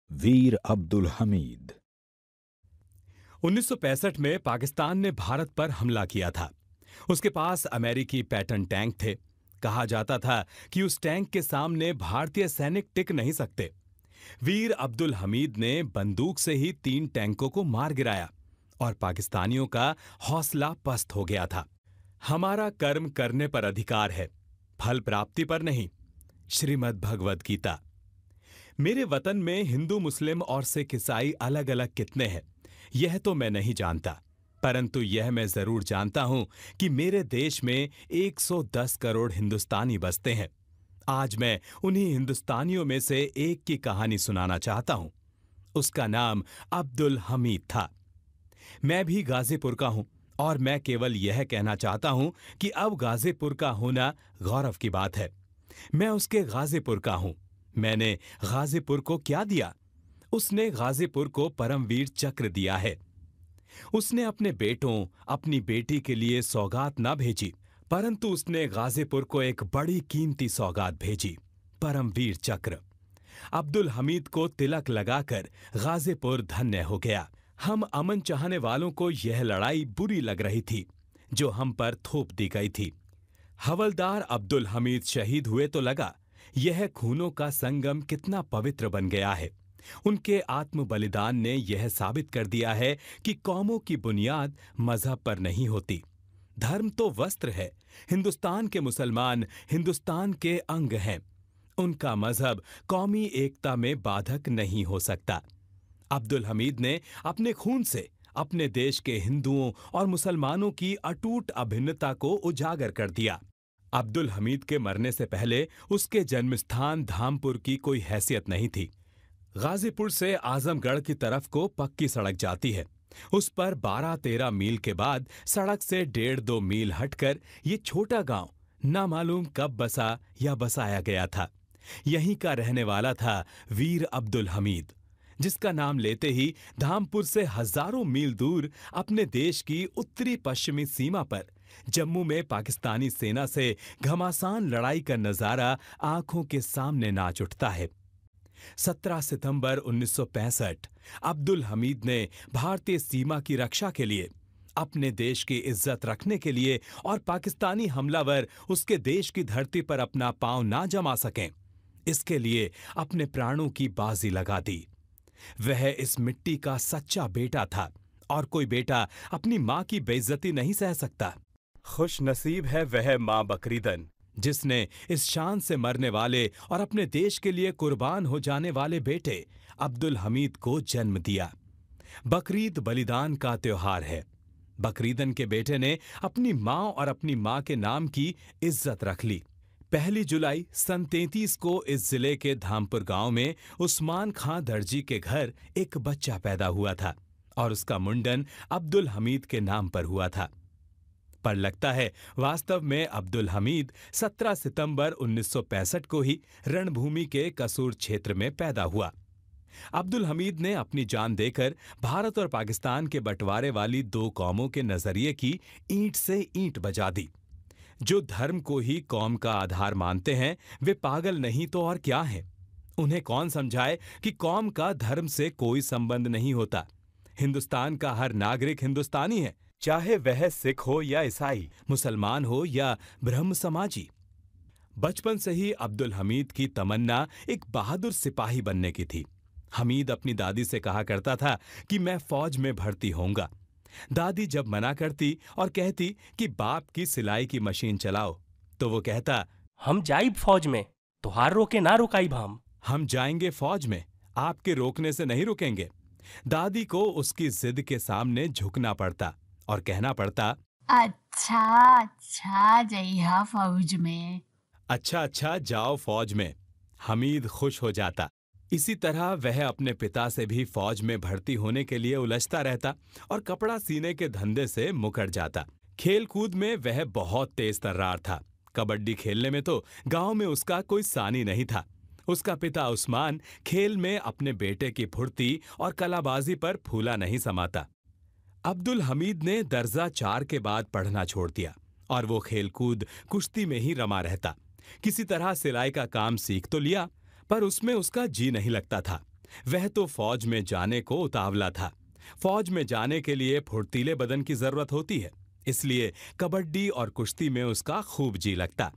वीर अब्दुल हमीद। 1965 में पाकिस्तान ने भारत पर हमला किया था। उसके पास अमेरिकी पैटर्न टैंक थे। कहा जाता था कि उस टैंक के सामने भारतीय सैनिक टिक नहीं सकते। वीर अब्दुल हमीद ने बंदूक से ही 3 टैंकों को मार गिराया और पाकिस्तानियों का हौसला पस्त हो गया था। हमारा कर्म करने पर अधिकार है, फल प्राप्ति पर नहीं। श्रीमद् भगवद गीता। मेरे वतन में हिंदू, मुस्लिम और सिख ईसाई अलग अलग कितने हैं, यह तो मैं नहीं जानता, परंतु यह मैं जरूर जानता हूं कि मेरे देश में 110 करोड़ हिंदुस्तानी बसते हैं। आज मैं उन्हीं हिंदुस्तानियों में से एक की कहानी सुनाना चाहता हूं। उसका नाम अब्दुल हमीद था। मैं भी गाजीपुर का हूं और मैं केवल यह कहना चाहता हूं कि अब गाजीपुर का होना गौरव की बात है। मैं उसके गाजीपुर का हूं। मैंने गाजीपुर को क्या दिया? उसने गाजीपुर को परमवीर चक्र दिया है। उसने अपने बेटों, अपनी बेटी के लिए सौगात ना भेजी, परंतु उसने गाजीपुर को एक बड़ी कीमती सौगात भेजी, परमवीर चक्र। अब्दुल हमीद को तिलक लगाकर गाजीपुर धन्य हो गया। हम अमन चाहने वालों को यह लड़ाई बुरी लग रही थी जो हम पर थोप दी गई थी। हवलदार अब्दुल हमीद शहीद हुए तो लगा यह खूनों का संगम कितना पवित्र बन गया है। उनके आत्म बलिदान ने यह साबित कर दिया है कि कौमों की बुनियाद मजहब पर नहीं होती। धर्म तो वस्त्र है। हिंदुस्तान के मुसलमान हिंदुस्तान के अंग हैं। उनका मजहब कौमी एकता में बाधक नहीं हो सकता। अब्दुल हमीद ने अपने खून से अपने देश के हिंदुओं और मुसलमानों की अटूट अभिन्नता को उजागर कर दिया। अब्दुल हमीद के मरने से पहले उसके जन्मस्थान धामपुर की कोई हैसियत नहीं थी। गाजीपुर से आजमगढ़ की तरफ को पक्की सड़क जाती है। उस पर 12-13 मील के बाद सड़क से 1.5-2 मील हटकर ये छोटा गांव ना मालूम कब बसा या बसाया गया था। यहीं का रहने वाला था वीर अब्दुल हमीद, जिसका नाम लेते ही धामपुर से हजारों मील दूर अपने देश की उत्तरी पश्चिमी सीमा पर जम्मू में पाकिस्तानी सेना से घमासान लड़ाई का नजारा आंखों के सामने नाच उठता है। 17 सितंबर 1965 अब्दुल हमीद ने भारतीय सीमा की रक्षा के लिए, अपने देश की इज्जत रखने के लिए और पाकिस्तानी हमलावर उसके देश की धरती पर अपना पांव ना जमा सकें, इसके लिए अपने प्राणों की बाजी लगा दी। वह इस मिट्टी का सच्चा बेटा था और कोई बेटा अपनी मां की बेइज्जती नहीं सह सकता। खुश नसीब है वह मां बकरीदन जिसने इस शान से मरने वाले और अपने देश के लिए कुर्बान हो जाने वाले बेटे अब्दुल हमीद को जन्म दिया। बकरीद बलिदान का त्योहार है। बकरीदन के बेटे ने अपनी मां और अपनी मां के नाम की इज्जत रख ली। 1 जुलाई सन 33 को इस जिले के धामपुर गांव में उस्मान खां दर्जी के घर एक बच्चा पैदा हुआ था और उसका मुंडन अब्दुल हमीद के नाम पर हुआ था। पर लगता है वास्तव में अब्दुल हमीद 17 सितंबर 1965 को ही रणभूमि के कसूर क्षेत्र में पैदा हुआ। अब्दुल हमीद ने अपनी जान देकर भारत और पाकिस्तान के बंटवारे वाली 2 कौमों के नजरिए की ईंट से ईंट बजा दी। जो धर्म को ही कौम का आधार मानते हैं वे पागल नहीं तो और क्या हैं। उन्हें कौन समझाए कि कौम का धर्म से कोई संबंध नहीं होता। हिंदुस्तान का हर नागरिक हिंदुस्तानी है, चाहे वह सिख हो या ईसाई, मुसलमान हो या ब्रह्म समाजी। बचपन से ही अब्दुल हमीद की तमन्ना एक बहादुर सिपाही बनने की थी। हमीद अपनी दादी से कहा करता था कि मैं फौज में भर्ती होऊंगा। दादी जब मना करती और कहती कि बाप की सिलाई की मशीन चलाओ, तो वो कहता, हम जाइब फौज में, तुहार रोके ना रुकाइब हम जाएंगे फौज में, आपके रोकने से नहीं रुकेंगे। दादी को उसकी जिद के सामने झुकना पड़ता और कहना पड़ता, अच्छा अच्छा जइहा फौज में। अच्छा अच्छा जाओ फौज में। हमीद खुश हो जाता। इसी तरह वह अपने पिता से भी फौज में भर्ती होने के लिए उलझता रहता और कपड़ा सीने के धंधे से मुकर जाता। खेल कूद में वह बहुत तेज तर्रार था। कबड्डी खेलने में तो गांव में उसका कोई सानी नहीं था। उसका पिता उस्मान खेल में अपने बेटे की फुर्ती और कलाबाजी पर फूला नहीं समाता। अब्दुल हमीद ने दर्जा 4 के बाद पढ़ना छोड़ दिया और वो खेलकूद कुश्ती में ही रमा रहता। किसी तरह सिलाई का काम सीख तो लिया, पर उसमें उसका जी नहीं लगता था। वह तो फौज में जाने को उतावला था। फौज में जाने के लिए फुर्तीले बदन की जरूरत होती है, इसलिए कबड्डी और कुश्ती में उसका खूब जी लगता।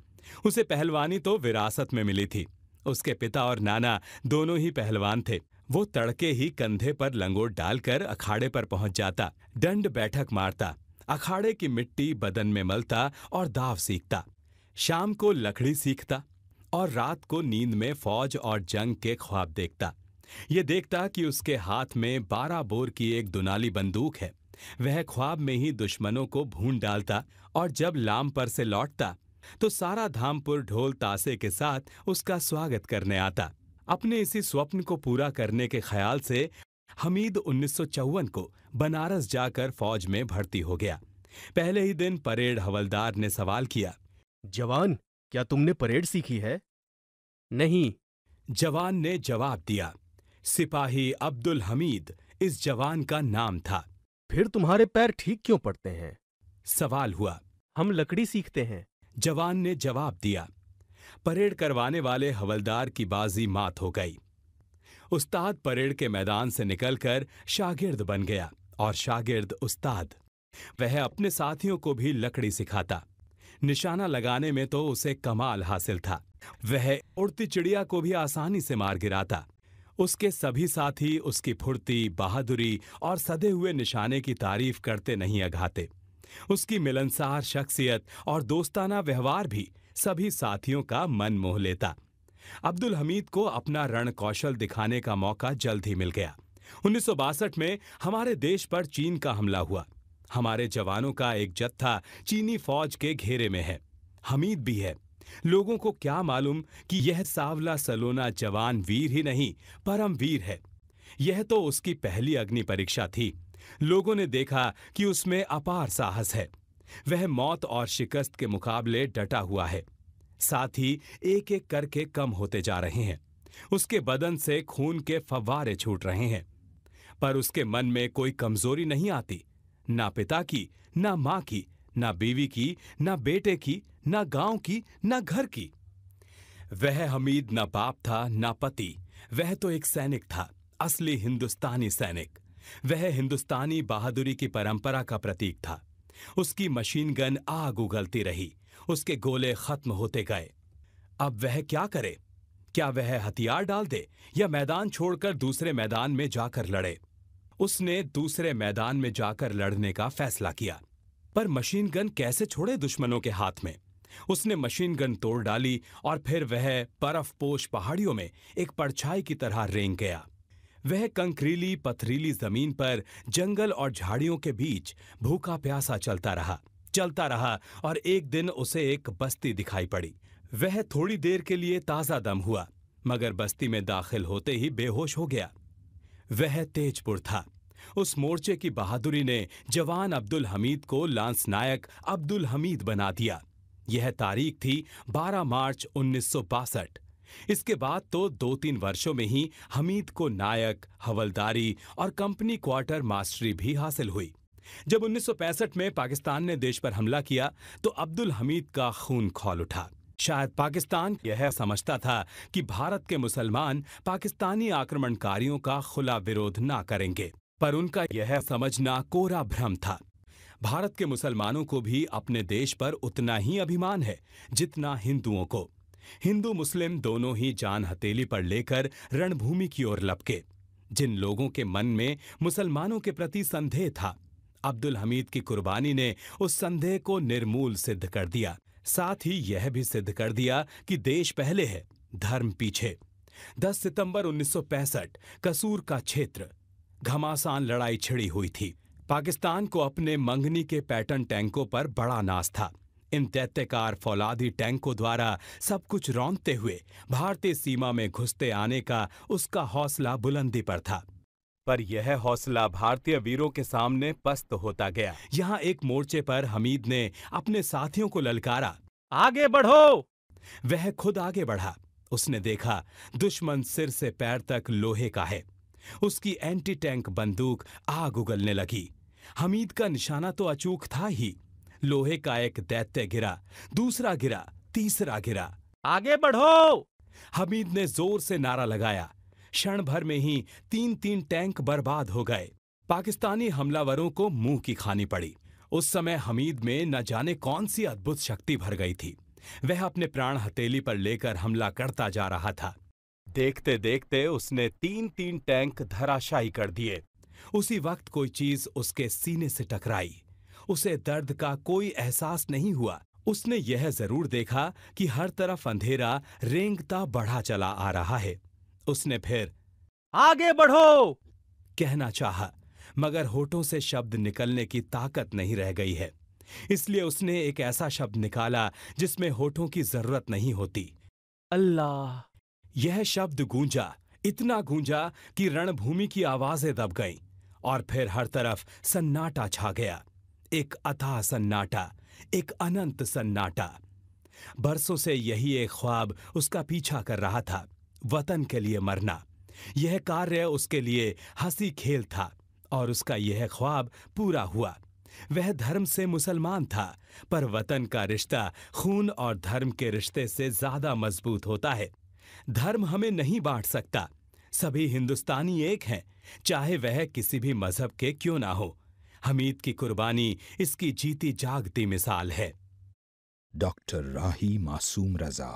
उसे पहलवानी तो विरासत में मिली थी। उसके पिता और नाना दोनों ही पहलवान थे। वो तड़के ही कंधे पर लंगोट डालकर अखाड़े पर पहुंच जाता, दंड बैठक मारता, अखाड़े की मिट्टी बदन में मलता और दाव सीखता। शाम को लकड़ी सीखता और रात को नींद में फौज और जंग के ख्वाब देखता। ये देखता कि उसके हाथ में 12 बोर की एक दुनाली बंदूक है। वह ख्वाब में ही दुश्मनों को भून डालता और जब लाम पर से लौटता तो सारा धामपुर ढोल तासे के साथ उसका स्वागत करने आता। अपने इसी स्वप्न को पूरा करने के ख्याल से हमीद 1954 को बनारस जाकर फौज में भर्ती हो गया। पहले ही दिन परेड हवलदार ने सवाल किया, जवान, क्या तुमने परेड सीखी है? नहीं। जवान ने जवाब दिया। सिपाही अब्दुल हमीद इस जवान का नाम था। फिर तुम्हारे पैर ठीक क्यों पड़ते हैं? सवाल हुआ। हम लकड़ी सीखते हैं। जवान ने जवाब दिया। परेड करवाने वाले हवलदार की बाजी मात हो गई। उस्ताद परेड के मैदान से निकलकर शागिर्द बन गया और शागिर्द उस्ताद। वह अपने साथियों को भी लकड़ी सिखाता। निशाना लगाने में तो उसे कमाल हासिल था। वह उड़ती चिड़िया को भी आसानी से मार गिराता। उसके सभी साथी उसकी फुर्ती, बहादुरी और सधे हुए निशाने की तारीफ करते नहीं अघाते। उसकी मिलनसार शख्सियत और दोस्ताना व्यवहार भी सभी साथियों का मन मोह लेता। अब्दुल हमीद को अपना रण कौशल दिखाने का मौका जल्द ही मिल गया। 1962 में हमारे देश पर चीन का हमला हुआ। हमारे जवानों का एक जत्था चीनी फौज के घेरे में है। हमीद भी है। लोगों को क्या मालूम कि यह सावला सलोना जवान वीर ही नहीं, परम वीर है। यह तो उसकी पहली अग्नि परीक्षा थी। लोगों ने देखा कि उसमें अपार साहस है। वह मौत और शिकस्त के मुकाबले डटा हुआ है। साथ ही एक एक करके कम होते जा रहे हैं। उसके बदन से खून के फव्वारे छूट रहे हैं, पर उसके मन में कोई कमजोरी नहीं आती। ना पिता की, ना मां की, ना बीवी की, ना बेटे की, ना गांव की, ना घर की। वह हमीद ना बाप था, ना पति। वह तो एक सैनिक था, असली हिंदुस्तानी सैनिक। वह हिंदुस्तानी बहादुरी की परंपरा का प्रतीक था। उसकी मशीन गन आग उगलती रही। उसके गोले खत्म होते गए। अब वह क्या करे? क्या वह हथियार डाल दे या मैदान छोड़कर दूसरे मैदान में जाकर लड़े? उसने दूसरे मैदान में जाकर लड़ने का फैसला किया। पर मशीन गन कैसे छोड़े दुश्मनों के हाथ में? उसने मशीन गन तोड़ डाली और फिर वह बर्फपोश पहाड़ियों में एक परछाई की तरह रेंग गया। वह कंकरीली पथरीली जमीन पर जंगल और झाड़ियों के बीच भूखा प्यासा चलता रहा और एक दिन उसे एक बस्ती दिखाई पड़ी। वह थोड़ी देर के लिए ताजा दम हुआ, मगर बस्ती में दाखिल होते ही बेहोश हो गया। वह तेजपुर था। उस मोर्चे की बहादुरी ने जवान अब्दुल हमीद को लांस नायक अब्दुल हमीद बना दिया। यह तारीख थी 12 मार्च 1962। इसके बाद तो 2-3 वर्षों में ही हमीद को नायक, हवलदारी और कंपनी क्वार्टर मास्टरी भी हासिल हुई। जब 1965 में पाकिस्तान ने देश पर हमला किया तो अब्दुल हमीद का खून खौल उठा। शायद पाकिस्तान यह समझता था कि भारत के मुसलमान पाकिस्तानी आक्रमणकारियों का खुला विरोध ना करेंगे, पर उनका यह समझना कोरा भ्रम था। भारत के मुसलमानों को भी अपने देश पर उतना ही अभिमान है जितना हिंदुओं को। हिंदू मुस्लिम दोनों ही जान हथेली पर लेकर रणभूमि की ओर लपके। जिन लोगों के मन में मुसलमानों के प्रति संदेह था, अब्दुल हमीद की कुर्बानी ने उस संदेह को निर्मूल सिद्ध कर दिया। साथ ही यह भी सिद्ध कर दिया कि देश पहले है, धर्म पीछे। 10 सितंबर 1965 कसूर का क्षेत्र, घमासान लड़ाई छिड़ी हुई थी। पाकिस्तान को अपने मंगनी के पैटर्न टैंकों पर बड़ा नाज था। इन दैत्यकार फौलादी टैंकों द्वारा सब कुछ रौंदते हुए भारतीय सीमा में घुसते आने का उसका हौसला बुलंदी पर था। पर यह हौसला भारतीय वीरों के सामने पस्त होता गया। यहाँ एक मोर्चे पर हमीद ने अपने साथियों को ललकारा, आगे बढ़ो। वह खुद आगे बढ़ा। उसने देखा दुश्मन सिर से पैर तक लोहे का है। उसकी एंटी टैंक बंदूक आग उगलने लगी। हमीद का निशाना तो अचूक था ही। लोहे का एक दैत्य गिरा, दूसरा गिरा, तीसरा गिरा। आगे बढ़ो। हमीद ने जोर से नारा लगाया। क्षण भर में ही 3-3 टैंक बर्बाद हो गए। पाकिस्तानी हमलावरों को मुंह की खानी पड़ी। उस समय हमीद में न जाने कौन सी अद्भुत शक्ति भर गई थी। वह अपने प्राण हथेली पर लेकर हमला करता जा रहा था। देखते देखते उसने 3-3 टैंक धराशायी कर दिए। उसी वक्त कोई चीज उसके सीने से टकराई। उसे दर्द का कोई एहसास नहीं हुआ। उसने यह जरूर देखा कि हर तरफ अंधेरा रेंगता बढ़ा चला आ रहा है। उसने फिर आगे बढ़ो कहना चाहा, मगर होठों से शब्द निकलने की ताकत नहीं रह गई है। इसलिए उसने एक ऐसा शब्द निकाला जिसमें होठों की जरूरत नहीं होती। अल्लाह। यह शब्द गूंजा, इतना गूंजा कि रणभूमि की आवाजें दब गईं और फिर हर तरफ सन्नाटा छा गया। एक अथाह सन्नाटा, एक अनंत सन्नाटा। बरसों से यही एक ख्वाब उसका पीछा कर रहा था, वतन के लिए मरना। यह कार्य उसके लिए हंसी खेल था और उसका यह ख्वाब पूरा हुआ। वह धर्म से मुसलमान था, पर वतन का रिश्ता खून और धर्म के रिश्ते से ज्यादा मजबूत होता है। धर्म हमें नहीं बांट सकता। सभी हिंदुस्तानी एक हैं, चाहे वह किसी भी मजहब के क्यों ना हो। हमीद की कुर्बानी इसकी जीती जागती मिसाल है। डॉक्टर राही मासूम रजा।